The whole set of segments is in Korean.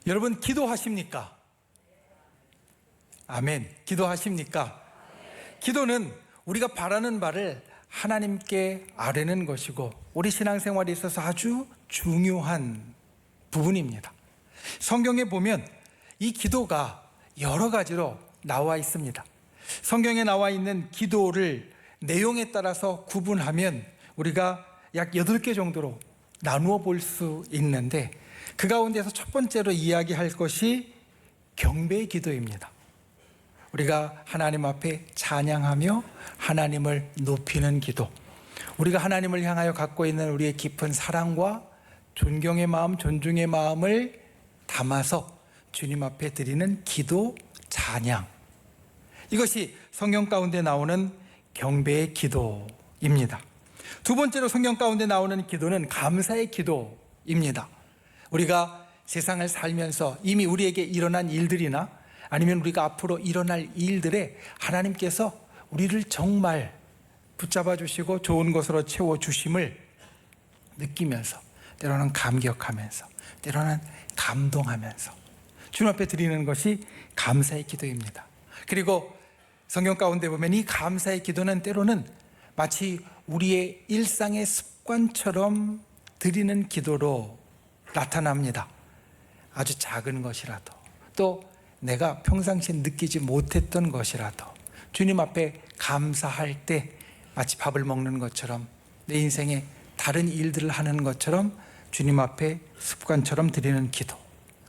여러분 기도하십니까? 아멘. 기도하십니까? 기도는 우리가 바라는 바를 하나님께 아뢰는 것이고 우리 신앙생활에 있어서 아주 중요한 부분입니다. 성경에 보면 이 기도가 여러 가지로 나와 있습니다. 성경에 나와 있는 기도를 내용에 따라서 구분하면 우리가 약 8개 정도로 나누어 볼 수 있는데 그 가운데서 첫 번째로 이야기할 것이 경배의 기도입니다. 우리가 하나님 앞에 찬양하며 하나님을 높이는 기도, 우리가 하나님을 향하여 갖고 있는 우리의 깊은 사랑과 존경의 마음, 존중의 마음을 담아서 주님 앞에 드리는 기도, 찬양, 이것이 성경 가운데 나오는 경배의 기도입니다. 두 번째로 성경 가운데 나오는 기도는 감사의 기도입니다. 우리가 세상을 살면서 이미 우리에게 일어난 일들이나 아니면 우리가 앞으로 일어날 일들에 하나님께서 우리를 정말 붙잡아 주시고 좋은 것으로 채워주심을 느끼면서 때로는 감격하면서 때로는 감동하면서 주님 앞에 드리는 것이 감사의 기도입니다. 그리고 성경 가운데 보면 이 감사의 기도는 때로는 마치 우리의 일상의 습관처럼 드리는 기도로 나타납니다. 아주 작은 것이라도 또 내가 평상시에 느끼지 못했던 것이라도 주님 앞에 감사할 때 마치 밥을 먹는 것처럼 내 인생에 다른 일들을 하는 것처럼 주님 앞에 습관처럼 드리는 기도,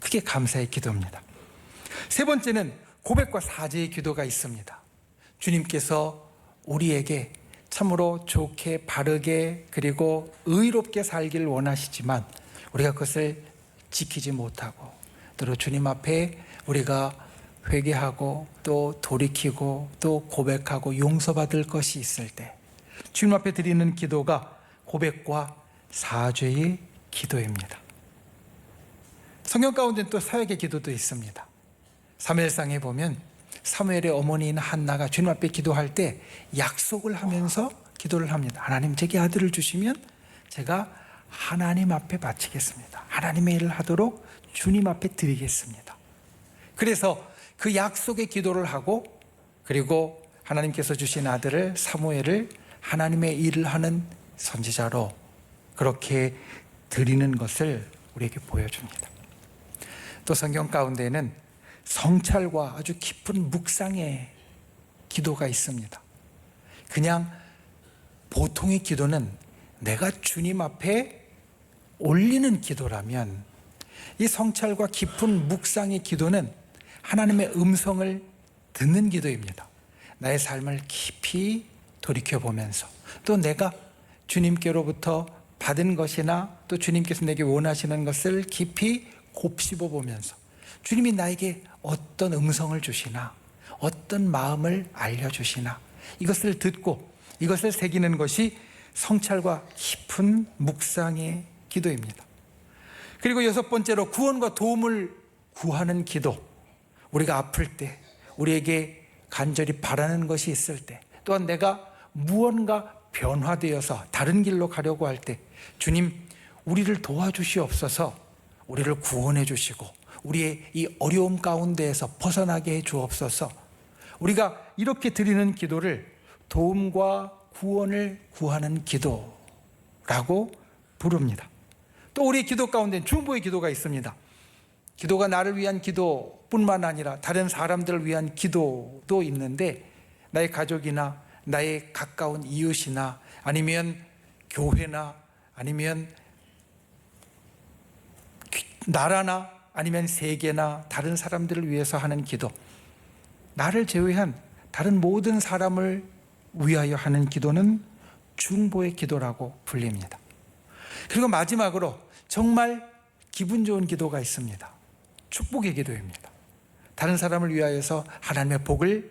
그게 감사의 기도입니다. 세 번째는 고백과 사죄의 기도가 있습니다. 주님께서 우리에게 참으로 좋게 바르게 그리고 의롭게 살기를 원하시지만 우리가 그것을 지키지 못하고 또 주님 앞에 우리가 회개하고 또 돌이키고 또 고백하고 용서받을 것이 있을 때 주님 앞에 드리는 기도가 고백과 사죄의 기도입니다. 성경 가운데는 또 사역의 기도도 있습니다. 사무엘상에 보면 사무엘의 어머니인 한나가 주님 앞에 기도할 때 약속을 하면서 기도를 합니다. 하나님, 제게 아들을 주시면 제가 하나님 앞에 바치겠습니다. 하나님의 일을 하도록 주님 앞에 드리겠습니다. 그래서 그 약속의 기도를 하고 그리고 하나님께서 주신 아들을 사무엘을 하나님의 일을 하는 선지자로 그렇게 드리는 것을 우리에게 보여줍니다. 또 성경 가운데는 성찰과 아주 깊은 묵상의 기도가 있습니다. 그냥 보통의 기도는 내가 주님 앞에 올리는 기도라면 이 성찰과 깊은 묵상의 기도는 하나님의 음성을 듣는 기도입니다. 나의 삶을 깊이 돌이켜보면서 또 내가 주님께로부터 받은 것이나 또 주님께서 내게 원하시는 것을 깊이 곱씹어 보면서 주님이 나에게 어떤 음성을 주시나 어떤 마음을 알려주시나 이것을 듣고 이것을 새기는 것이 성찰과 깊은 묵상의 기도입니다. 그리고 여섯 번째로 구원과 도움을 구하는 기도. 우리가 아플 때 우리에게 간절히 바라는 것이 있을 때 또한 내가 무언가 변화되어서 다른 길로 가려고 할 때 주님, 우리를 도와주시옵소서, 우리를 구원해 주시고 우리의 이 어려움 가운데에서 벗어나게 해 주옵소서. 우리가 이렇게 드리는 기도를 도움과 구원을 구하는 기도라고 부릅니다. 또 우리 기도 가운데 중보의 기도가 있습니다. 기도가 나를 위한 기도뿐만 아니라 다른 사람들을 위한 기도도 있는데 나의 가족이나 나의 가까운 이웃이나 아니면 교회나 아니면 나라나 아니면 세계나 다른 사람들을 위해서 하는 기도, 나를 제외한 다른 모든 사람을 위하여 하는 기도는 중보의 기도라고 불립니다. 그리고 마지막으로 정말 기분 좋은 기도가 있습니다. 축복의 기도입니다. 다른 사람을 위하여서 하나님의 복을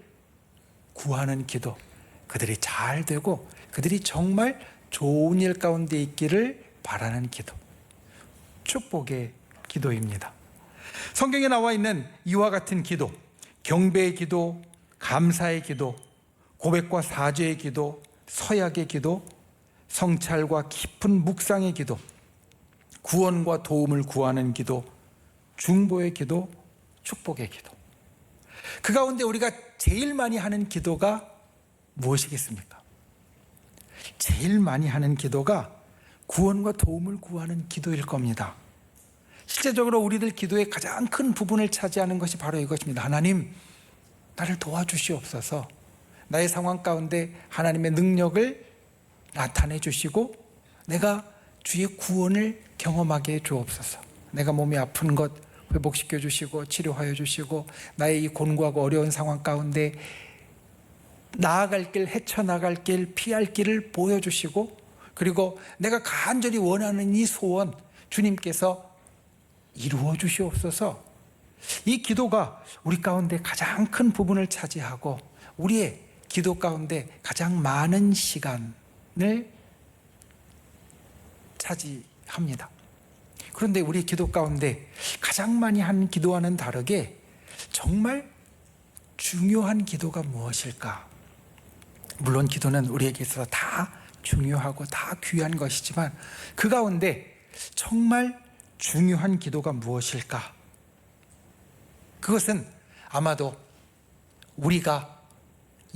구하는 기도, 그들이 잘 되고 그들이 정말 좋은 일 가운데 있기를 바라는 기도, 축복의 기도입니다. 성경에 나와 있는 이와 같은 기도, 경배의 기도, 감사의 기도, 고백과 사죄의 기도, 서약의 기도, 성찰과 깊은 묵상의 기도, 구원과 도움을 구하는 기도, 중보의 기도, 축복의 기도. 그 가운데 우리가 제일 많이 하는 기도가 무엇이겠습니까? 제일 많이 하는 기도가 구원과 도움을 구하는 기도일 겁니다. 실제적으로 우리들 기도의 가장 큰 부분을 차지하는 것이 바로 이것입니다. 하나님, 나를 도와주시옵소서. 나의 상황 가운데 하나님의 능력을 나타내 주시고 내가 주의 구원을 경험하게 해 주옵소서. 내가 몸이 아픈 것 회복시켜 주시고 치료하여 주시고 나의 이 곤고하고 어려운 상황 가운데 나아갈 길, 헤쳐나갈 길, 피할 길을 보여주시고 그리고 내가 간절히 원하는 이 소원 주님께서 이루어 주시옵소서. 이 기도가 우리 가운데 가장 큰 부분을 차지하고 우리의 기도 가운데 가장 많은 시간을 차지합니다. 그런데 우리 기도 가운데 가장 많이 하는 기도와는 다르게 정말 중요한 기도가 무엇일까? 물론 기도는 우리에게 있어서 다 중요하고 다 귀한 것이지만 그 가운데 정말 중요한 기도가 무엇일까? 그것은 아마도 우리가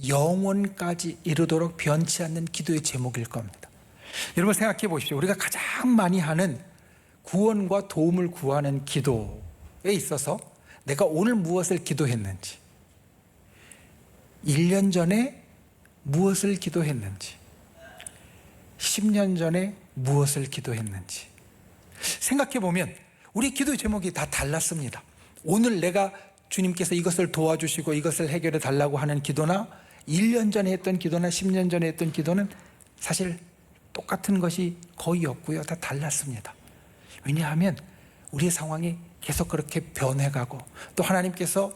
영원까지 이르도록 변치 않는 기도의 제목일 겁니다. 여러분 생각해 보십시오. 우리가 가장 많이 하는 구원과 도움을 구하는 기도에 있어서 내가 오늘 무엇을 기도했는지, 1년 전에 무엇을 기도했는지, 10년 전에 무엇을 기도했는지 생각해 보면 우리 기도의 제목이 다 달랐습니다. 오늘 내가 주님께서 이것을 도와주시고 이것을 해결해 달라고 하는 기도나 1년 전에 했던 기도나 10년 전에 했던 기도는 사실 똑같은 것이 거의 없고요. 다 달랐습니다. 왜냐하면 우리의 상황이 계속 그렇게 변해가고 또 하나님께서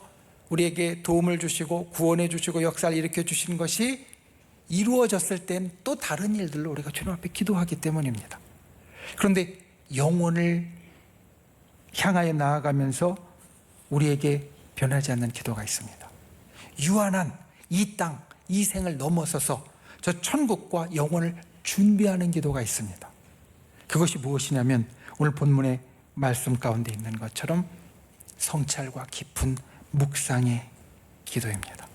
우리에게 도움을 주시고 구원해 주시고 역사를 일으켜 주신 것이 이루어졌을 땐 또 다른 일들로 우리가 주님 앞에 기도하기 때문입니다. 그런데 영혼을 향하여 나아가면서 우리에게 변하지 않는 기도가 있습니다. 유한한 이 땅, 이 생을 넘어서서 저 천국과 영혼을 준비하는 기도가 있습니다. 그것이 무엇이냐면 오늘 본문의 말씀 가운데 있는 것처럼 성찰과 깊은 묵상의 기도입니다.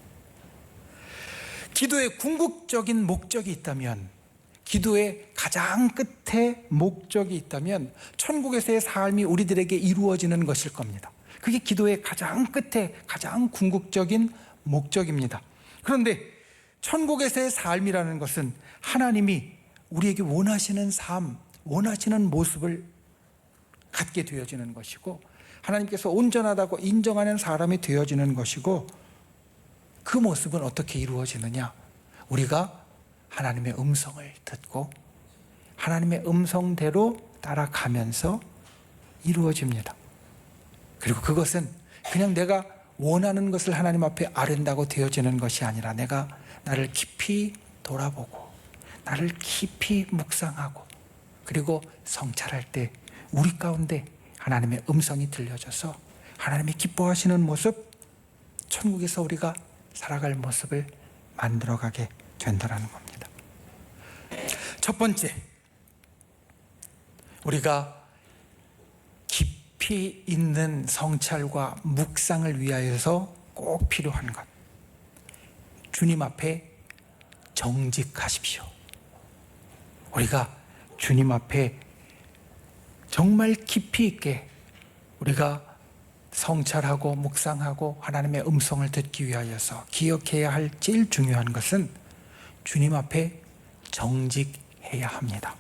기도의 궁극적인 목적이 있다면, 기도의 가장 끝에 목적이 있다면 천국에서의 삶이 우리들에게 이루어지는 것일 겁니다. 그게 기도의 가장 끝에 가장 궁극적인 목적입니다. 그런데 천국에서의 삶이라는 것은 하나님이 우리에게 원하시는 삶, 원하시는 모습을 갖게 되어지는 것이고 하나님께서 온전하다고 인정하는 사람이 되어지는 것이고 그 모습은 어떻게 이루어지느냐? 우리가 하나님의 음성을 듣고 하나님의 음성대로 따라가면서 이루어집니다. 그리고 그것은 그냥 내가 원하는 것을 하나님 앞에 아른다고 되어지는 것이 아니라 내가 나를 깊이 돌아보고 나를 깊이 묵상하고 그리고 성찰할 때 우리 가운데 하나님의 음성이 들려져서 하나님이 기뻐하시는 모습, 천국에서 우리가 살아갈 모습을 만들어가게 된다는 겁니다. 첫 번째, 우리가 깊이 있는 성찰과 묵상을 위하여서 꼭 필요한 것, 주님 앞에 정직하십시오. 우리가 주님 앞에 정말 깊이 있게 우리가 성찰하고 묵상하고 하나님의 음성을 듣기 위하여서 기억해야 할 제일 중요한 것은 주님 앞에 정직해야 합니다.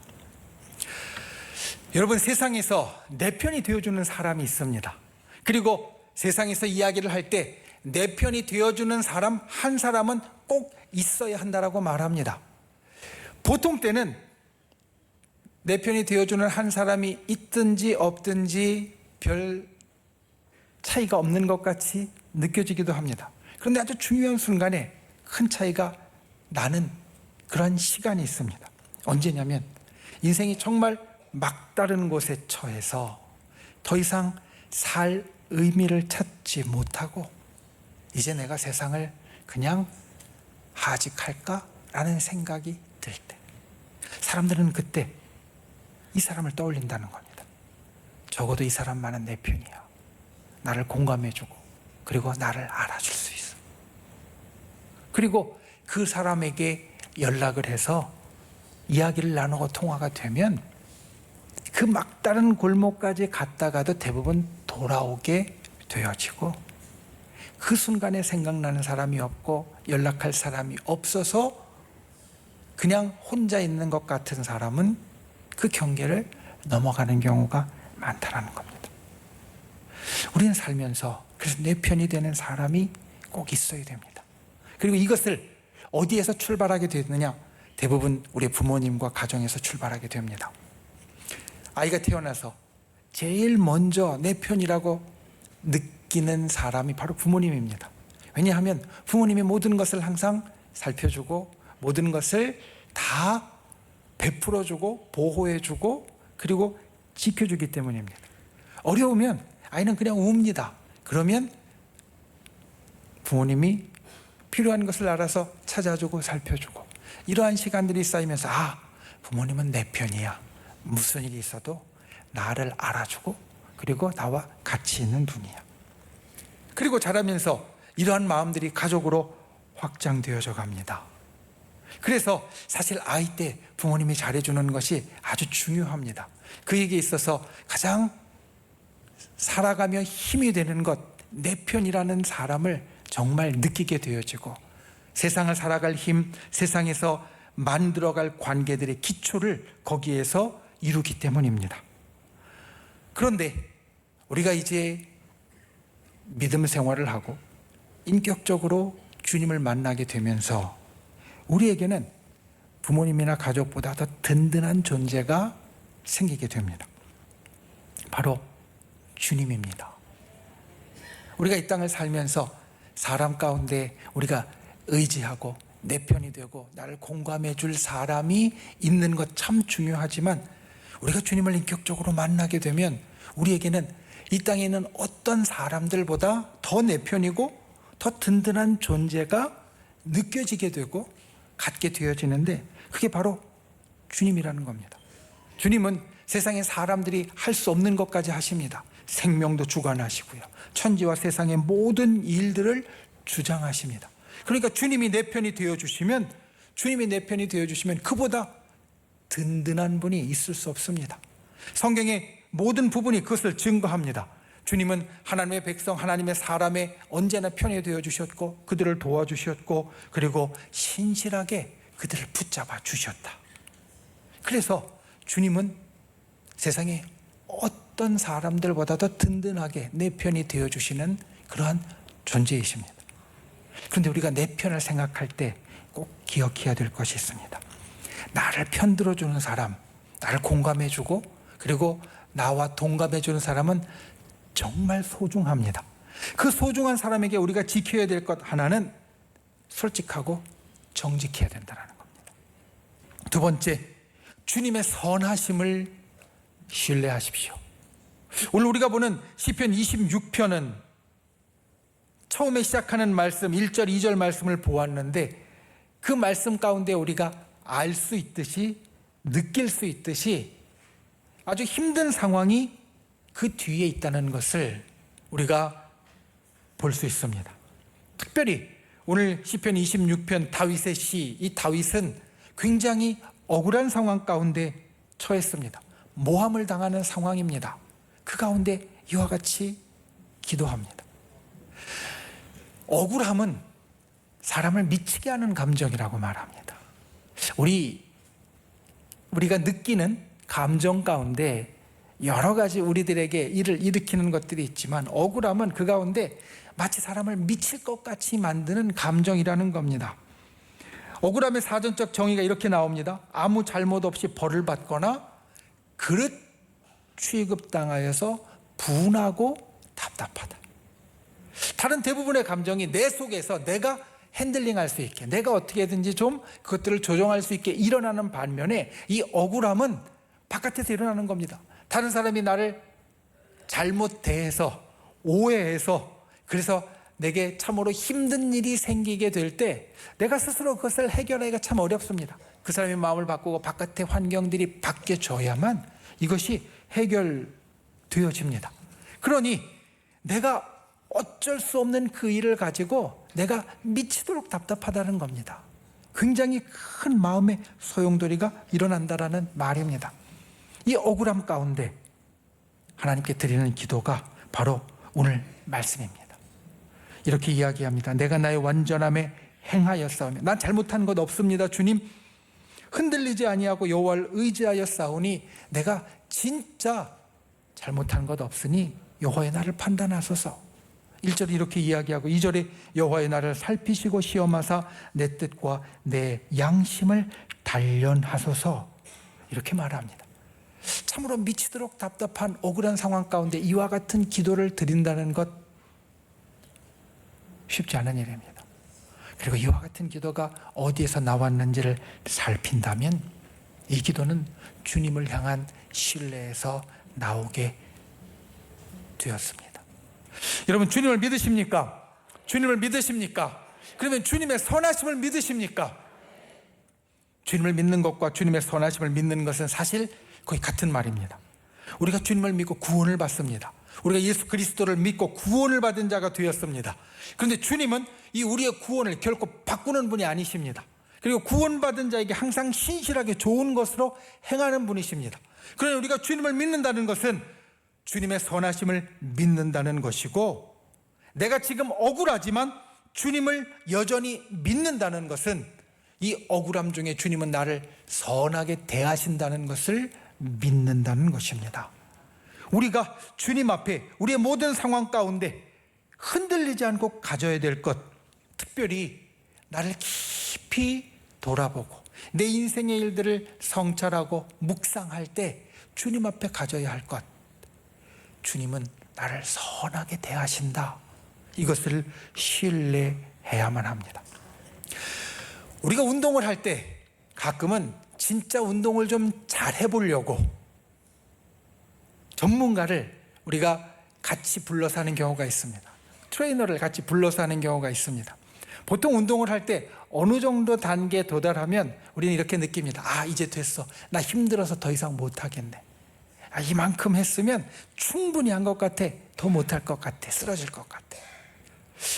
여러분, 세상에서 내 편이 되어주는 사람이 있습니다. 그리고 세상에서 이야기를 할 때 내 편이 되어주는 사람 한 사람은 꼭 있어야 한다라고 말합니다. 보통 때는 내 편이 되어주는 한 사람이 있든지 없든지 별 차이가 없는 것 같이 느껴지기도 합니다. 그런데 아주 중요한 순간에 큰 차이가 나는 그런 시간이 있습니다. 언제냐면 인생이 정말 막다른 곳에 처해서 더 이상 살 의미를 찾지 못하고 이제 내가 세상을 그냥 하직할까라는 생각이 들 때 사람들은 그때 이 사람을 떠올린다는 겁니다. 적어도 이 사람만은 내 편이야. 나를 공감해주고 그리고 나를 알아줄 수 있어. 그리고 그 사람에게 연락을 해서 이야기를 나누고 통화가 되면 그 막다른 골목까지 갔다가도 대부분 돌아오게 되어지고, 그 순간에 생각나는 사람이 없고 연락할 사람이 없어서 그냥 혼자 있는 것 같은 사람은 그 경계를 넘어가는 경우가 많다라는 겁니다. 우리는 살면서 그래서 내 편이 되는 사람이 꼭 있어야 됩니다. 그리고 이것을 어디에서 출발하게 되느냐? 대부분 우리 부모님과 가정에서 출발하게 됩니다. 아이가 태어나서 제일 먼저 내 편이라고 느끼는 사람이 바로 부모님입니다. 왜냐하면 부모님이 모든 것을 항상 살펴주고 모든 것을 다 베풀어주고 보호해주고 그리고 지켜주기 때문입니다. 어려우면 아이는 그냥 웁니다. 그러면 부모님이 필요한 것을 알아서 찾아주고 살펴주고, 이러한 시간들이 쌓이면서 부모님은 내 편이야. 무슨 일이 있어도 나를 알아주고 그리고 나와 같이 있는 분이야. 그리고 자라면서 이러한 마음들이 가족으로 확장되어져 갑니다. 그래서 사실 아이 때 부모님이 잘해주는 것이 아주 중요합니다. 그에게 있어서 가장 살아가며 힘이 되는 것, 내 편이라는 사람을 정말 느끼게 되어지고, 세상을 살아갈 힘, 세상에서 만들어갈 관계들의 기초를 거기에서 이루기 때문입니다. 그런데 우리가 이제 믿음 생활을 하고 인격적으로 주님을 만나게 되면서 우리에게는 부모님이나 가족보다 더 든든한 존재가 생기게 됩니다. 바로 주님입니다. 우리가 이 땅을 살면서 사람 가운데 우리가 의지하고 내 편이 되고 나를 공감해 줄 사람이 있는 것 참 중요하지만, 우리가 주님을 인격적으로 만나게 되면 우리에게는 이 땅에 있는 어떤 사람들보다 더 내 편이고 더 든든한 존재가 느껴지게 되고 갖게 되어지는데, 그게 바로 주님이라는 겁니다. 주님은 세상의 사람들이 할 수 없는 것까지 하십니다. 생명도 주관하시고요, 천지와 세상의 모든 일들을 주장하십니다. 그러니까 주님이 내 편이 되어주시면, 그보다 든든한 분이 있을 수 없습니다. 성경의 모든 부분이 그것을 증거합니다. 주님은 하나님의 백성, 하나님의 사람의 언제나 편이 되어주셨고 그들을 도와주셨고 그리고 신실하게 그들을 붙잡아 주셨다. 그래서 주님은 세상에 어떤 사람들보다 더 든든하게 내 편이 되어주시는 그러한 존재이십니다. 그런데 우리가 내 편을 생각할 때 꼭 기억해야 될 것이 있습니다. 나를 편들어주는 사람, 나를 공감해주고 그리고 나와 동감해주는 사람은 정말 소중합니다. 그 소중한 사람에게 우리가 지켜야 될 것 하나는 솔직하고 정직해야 된다는 겁니다. 두 번째, 주님의 선하심을 신뢰하십시오. 오늘 우리가 보는 시편 26편은 처음에 시작하는 말씀 1절 2절 말씀을 보았는데, 그 말씀 가운데 우리가 알 수 있듯이 느낄 수 있듯이 아주 힘든 상황이 그 뒤에 있다는 것을 우리가 볼 수 있습니다. 특별히 오늘 시편 26편 다윗의 시, 이 다윗은 굉장히 억울한 상황 가운데 처했습니다. 모함을 당하는 상황입니다. 그 가운데 이와 같이 기도합니다. 억울함은 사람을 미치게 하는 감정이라고 말합니다. 우리가 느끼는 감정 가운데 여러 가지 우리들에게 일을 일으키는 것들이 있지만, 억울함은 그 가운데 마치 사람을 미칠 것 같이 만드는 감정이라는 겁니다. 억울함의 사전적 정의가 이렇게 나옵니다. 아무 잘못 없이 벌을 받거나 그릇 취급당하여서 분하고 답답하다. 다른 대부분의 감정이 내 속에서 내가 핸들링할 수 있게, 내가 어떻게든지 좀 그것들을 조정할 수 있게 일어나는 반면에, 이 억울함은 바깥에서 일어나는 겁니다. 다른 사람이 나를 잘못 대해서 오해해서 그래서 내게 참으로 힘든 일이 생기게 될 때 내가 스스로 그것을 해결하기가 참 어렵습니다. 그 사람의 마음을 바꾸고 바깥의 환경들이 바뀌어져야만 이것이 해결되어집니다. 그러니 내가 어쩔 수 없는 그 일을 가지고 내가 미치도록 답답하다는 겁니다. 굉장히 큰 마음의 소용돌이가 일어난다라는 말입니다. 이 억울함 가운데 하나님께 드리는 기도가 바로 오늘 말씀입니다. 이렇게 이야기합니다. 내가 나의 완전함에 행하였사오며, 난 잘못한 것 없습니다. 주님, 흔들리지 아니하고 여호와를 의지하여 싸우니 내가 진짜 잘못한 것 없으니 여호와의 나를 판단하소서. 1절에 이렇게 이야기하고 2절에 여호와의 나를 살피시고 시험하사 내 뜻과 내 양심을 단련하소서, 이렇게 말합니다. 참으로 미치도록 답답한 억울한 상황 가운데 이와 같은 기도를 드린다는 것 쉽지 않은 일입니다. 그리고 이와 같은 기도가 어디에서 나왔는지를 살핀다면 이 기도는 주님을 향한 신뢰에서 나오게 되었습니다. 여러분, 주님을 믿으십니까? 주님을 믿으십니까? 그러면 주님의 선하심을 믿으십니까? 주님을 믿는 것과 주님의 선하심을 믿는 것은 사실 거의 같은 말입니다. 우리가 주님을 믿고 구원을 받습니다. 우리가 예수 그리스도를 믿고 구원을 받은 자가 되었습니다. 그런데 주님은 이 우리의 구원을 결코 바꾸는 분이 아니십니다. 그리고 구원받은 자에게 항상 신실하게 좋은 것으로 행하는 분이십니다. 그러나 우리가 주님을 믿는다는 것은 주님의 선하심을 믿는다는 것이고, 내가 지금 억울하지만 주님을 여전히 믿는다는 것은 이 억울함 중에 주님은 나를 선하게 대하신다는 것을 믿는다는 것입니다. 우리가 주님 앞에 우리의 모든 상황 가운데 흔들리지 않고 가져야 될 것, 특별히 나를 깊이 돌아보고 내 인생의 일들을 성찰하고 묵상할 때 주님 앞에 가져야 할 것, 주님은 나를 선하게 대하신다, 이것을 신뢰해야만 합니다. 우리가 운동을 할 때 가끔은 진짜 운동을 좀 잘 해보려고 전문가를 우리가 같이 불러서 하는 경우가 있습니다. 트레이너를 같이 불러서 하는 경우가 있습니다. 보통 운동을 할 때 어느 정도 단계에 도달하면 우리는 이렇게 느낍니다. 아, 이제 됐어. 나 힘들어서 더 이상 못하겠네. 아, 이만큼 했으면 충분히 한 것 같아. 더 못할 것 같아. 쓰러질 것 같아.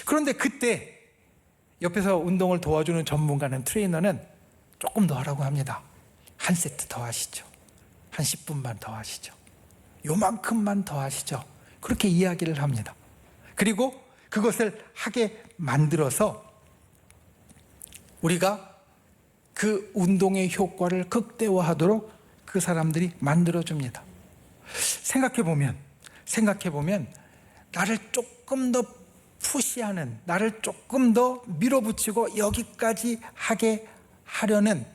그런데 그때 옆에서 운동을 도와주는 전문가는, 트레이너는 조금 더 하라고 합니다. 한 세트 더 하시죠. 한 10분만 더 하시죠. 요만큼만 더 하시죠. 그렇게 이야기를 합니다. 그리고 그것을 하게 만들어서 우리가 그 운동의 효과를 극대화하도록 그 사람들이 만들어줍니다. 생각해보면 나를 조금 더 푸시하는, 나를 조금 더 밀어붙이고 여기까지 하게 하려는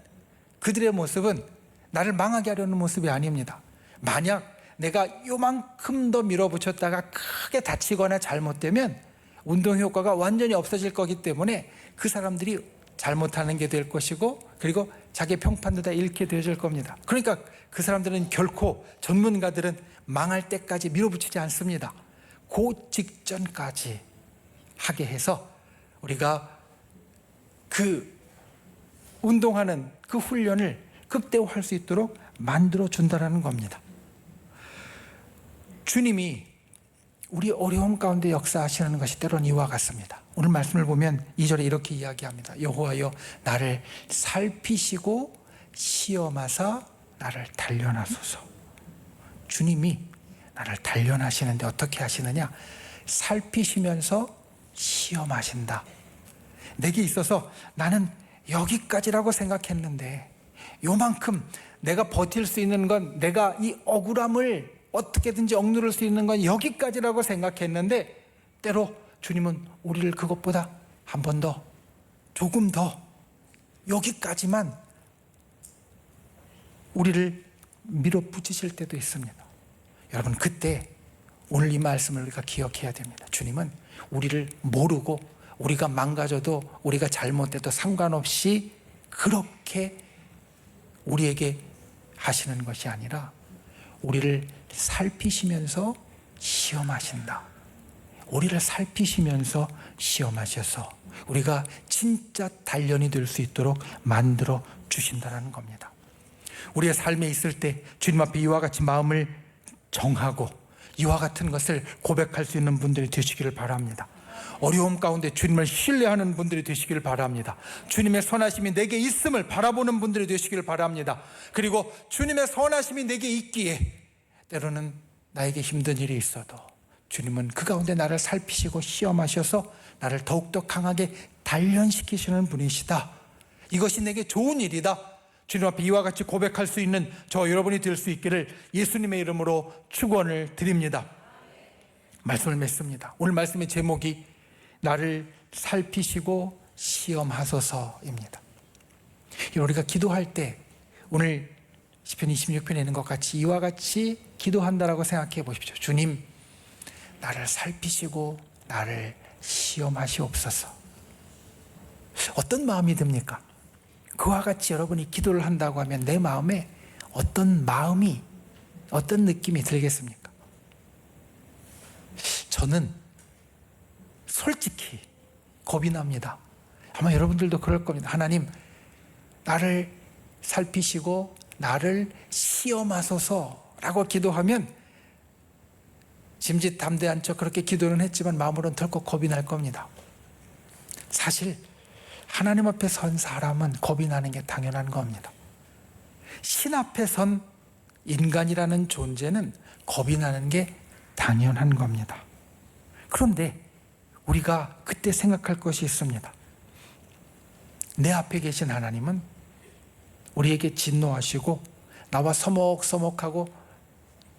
그들의 모습은 나를 망하게 하려는 모습이 아닙니다. 만약 내가 요만큼 더 밀어붙였다가 크게 다치거나 잘못되면 운동 효과가 완전히 없어질 거기 때문에 그 사람들이 잘못하는 게 될 것이고, 그리고 자기 평판도 다 잃게 되어질 겁니다. 그러니까 그 사람들은 결코, 전문가들은 망할 때까지 밀어붙이지 않습니다. 그 직전까지 하게 해서 우리가 그 운동하는 그 훈련을 극대화할 수 있도록 만들어 준다는 겁니다. 주님이 우리 어려움 가운데 역사하시는 것이 때로는 이와 같습니다. 오늘 말씀을 보면 2절에 이렇게 이야기합니다. 여호와여, 나를 살피시고 시험하사 나를 단련하소서. 주님이 나를 단련하시는데 어떻게 하시느냐? 살피시면서 시험하신다. 내게 있어서 나는 여기까지라고 생각했는데 요만큼 내가 버틸 수 있는 건, 내가 이 억울함을 어떻게든지 억누를 수 있는 건 여기까지라고 생각했는데, 때로 주님은 우리를 그것보다 한 번 더, 조금 더, 여기까지만 우리를 밀어붙이실 때도 있습니다. 여러분, 그때 오늘 이 말씀을 우리가 기억해야 됩니다. 주님은 우리를 모르고 우리가 망가져도, 우리가 잘못돼도 상관없이 그렇게 우리에게 하시는 것이 아니라 우리를 살피시면서 시험하신다. 우리를 살피시면서 시험하셔서 우리가 진짜 단련이 될 수 있도록 만들어 주신다는 겁니다. 우리의 삶에 있을 때 주님 앞에 이와 같이 마음을 정하고 이와 같은 것을 고백할 수 있는 분들이 되시기를 바랍니다. 어려움 가운데 주님을 신뢰하는 분들이 되시기를 바랍니다. 주님의 선하심이 내게 있음을 바라보는 분들이 되시기를 바랍니다. 그리고 주님의 선하심이 내게 있기에 때로는 나에게 힘든 일이 있어도 주님은 그 가운데 나를 살피시고 시험하셔서 나를 더욱더 강하게 단련시키시는 분이시다. 이것이 내게 좋은 일이다. 주님 앞에 이와 같이 고백할 수 있는 저 여러분이 될 수 있기를 예수님의 이름으로 축원을 드립니다. 말씀을 맺습니다. 오늘 말씀의 제목이 나를 살피시고 시험하소서입니다. 우리가 기도할 때 오늘 시편 26편에 있는 것 같이 이와 같이 기도한다라고 생각해 보십시오. 주님, 나를 살피시고 나를 시험하시옵소서. 어떤 마음이 듭니까? 그와 같이 여러분이 기도를 한다고 하면 내 마음에 어떤 마음이, 어떤 느낌이 들겠습니까? 저는 솔직히 겁이 납니다. 아마 여러분들도 그럴 겁니다. 하나님, 나를 살피시고 나를 시험하소서라고 기도하면 짐짓담대한 척 그렇게 기도는 했지만 마음으로는 덜컥 겁이 날 겁니다. 사실 하나님 앞에 선 사람은 겁이 나는 게 당연한 겁니다. 신 앞에 선 인간이라는 존재는 겁이 나는 게 당연한 겁니다. 그런데 우리가 그때 생각할 것이 있습니다. 내 앞에 계신 하나님은 우리에게 진노하시고 나와 서먹서먹하고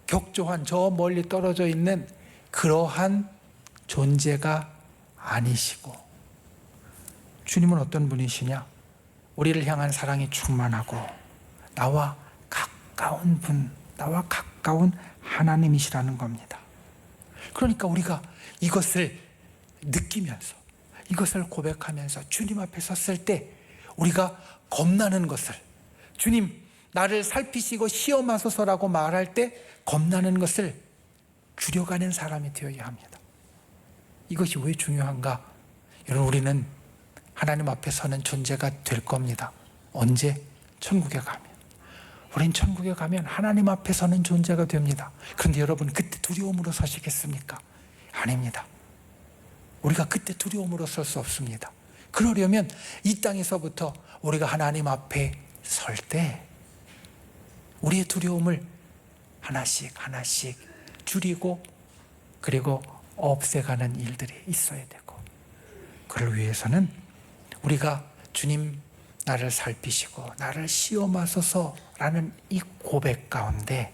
격조한 저 멀리 떨어져 있는 그러한 존재가 아니시고, 주님은 어떤 분이시냐? 우리를 향한 사랑이 충만하고 나와 가까운 분, 나와 가까운 하나님이시라는 겁니다. 그러니까 우리가 이것을 느끼면서, 이것을 고백하면서 주님 앞에 섰을 때 우리가 겁나는 것을, 주님 나를 살피시고 시험하소서라고 말할 때 겁나는 것을 줄여가는 사람이 되어야 합니다. 이것이 왜 중요한가? 여러분, 우리는 하나님 앞에 서는 존재가 될 겁니다. 언제? 천국에 가면. 우린 천국에 가면 하나님 앞에 서는 존재가 됩니다. 그런데 여러분, 그때 두려움으로 서시겠습니까? 아닙니다. 우리가 그때 두려움으로 설 수 없습니다. 그러려면 이 땅에서부터 우리가 하나님 앞에 설 때 우리의 두려움을 하나씩 하나씩 줄이고 그리고 없애가는 일들이 있어야 되고, 그를 위해서는 우리가 주님 나를 살피시고 나를 시험하소서라는 이 고백 가운데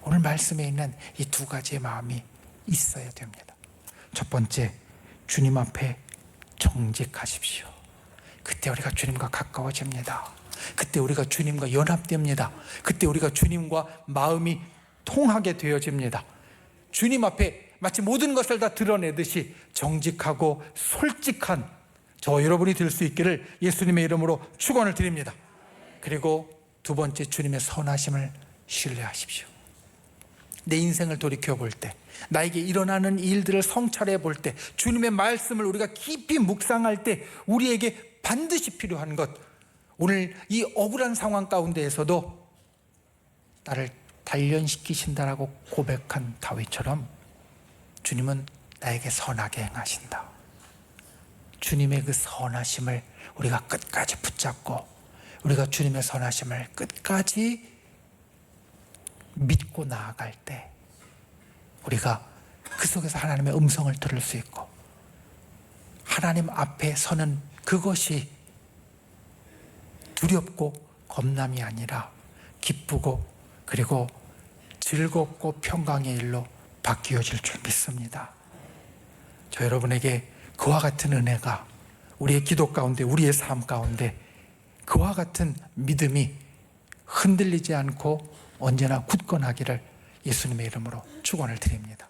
오늘 말씀에 있는 이 두 가지의 마음이 있어야 됩니다. 첫 번째, 주님 앞에 정직하십시오. 그때 우리가 주님과 가까워집니다. 그때 우리가 주님과 연합됩니다. 그때 우리가 주님과 마음이 통하게 되어집니다. 주님 앞에 마치 모든 것을 다 드러내듯이 정직하고 솔직한 저 여러분이 될 수 있기를 예수님의 이름으로 축원을 드립니다. 그리고 두 번째, 주님의 선하심을 신뢰하십시오. 내 인생을 돌이켜 볼 때, 나에게 일어나는 일들을 성찰해 볼 때, 주님의 말씀을 우리가 깊이 묵상할 때 우리에게 반드시 필요한 것, 오늘 이 억울한 상황 가운데에서도 나를 단련시키신다라고 고백한 다윗처럼 주님은 나에게 선하게 행하신다. 주님의 그 선하심을 우리가 끝까지 붙잡고 우리가 주님의 선하심을 끝까지 믿고 나아갈 때 우리가 그 속에서 하나님의 음성을 들을 수 있고, 하나님 앞에 서는 그것이 두렵고 겁남이 아니라 기쁘고 그리고 즐겁고 평강의 일로 바뀌어질 줄 믿습니다. 저 여러분에게 그와 같은 은혜가 우리의 기도 가운데, 우리의 삶 가운데 그와 같은 믿음이 흔들리지 않고 언제나 굳건하기를 예수님의 이름으로 축원을 드립니다.